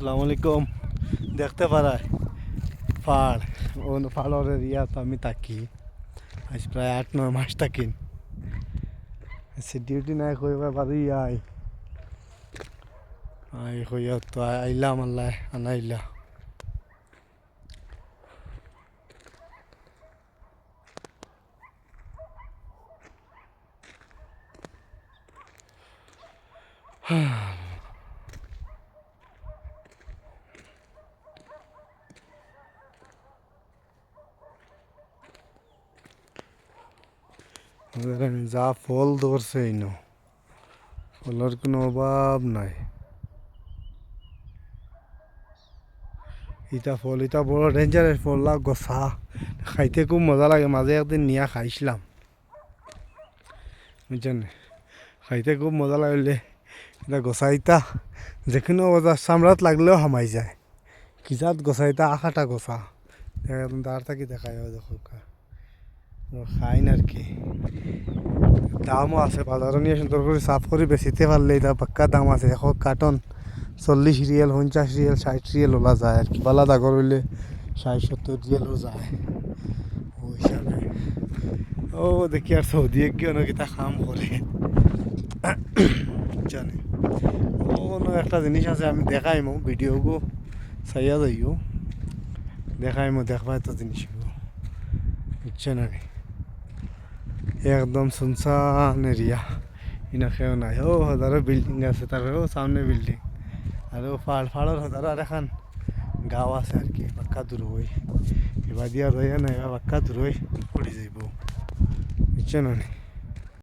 আসসালামু আলাইকুম। দেখতে পারায় পাহাড় ও পাহাড়ের এরিয়া তো আমি থাকি আজ প্রায় 8-9 মাস থাকি। সে ডিউটি নাই কইবা বাড়ি আই আই কইয়া তো আইলাম আল্লাহ আনাইলা। যা ফল ধরছে ইনো, ফলের কোনো অভাব নাই। ইটা ফল ইটা বড় ডেঞ্জারের ফল গছা, খাইতে খুব মজা লাগে। মাঝে একদিন নিয়া খাইছিলাম, বুঝছেন? খাইতে খুব মজা লাগলে এটা গছাইতা যে কোনো অবস্থা চামড়াত লাগলেও হামাই যায়। কিজাত গছাইতা আখাটা গছা দাঁড় থাকি দেখায় দেখো খাইন আর কি। দামও আছে, বাজারও নিয়ে সুন্দর করে সাফ করে বেচিতে পারলে এটা পাক্কা দাম আছে। এখন carton 40 Real, 50 Real, 60 Real OLA যায় আর কি। বালা ডাগর হইলে 60-70 রিয়ালও যায় ওই হিসাবে। ও দেখি আর সৌদি গিয়ে কিতা কাম করে জানে। ও কোনো একটা জিনিস আছে, আমি দেখাইমো ভিডিওগো চাইয়া যাইও, দেখাইমো দেখবা একটা জিনিস বুঝছে না। একদম শুনশান এরিয়া, ইনা খেয়েও নাই। ও হাজারো বিল্ডিং আছে, তারপরেও সামনে বিল্ডিং আর ও ফাড়ের হাজারো আর এখন গাঁও আছে আর কি। পাক্কা দূর হই এবার দিয়া রয়ে না, এবার পাক্কা দূর হই পড়ে যাইব, বুঝছে না।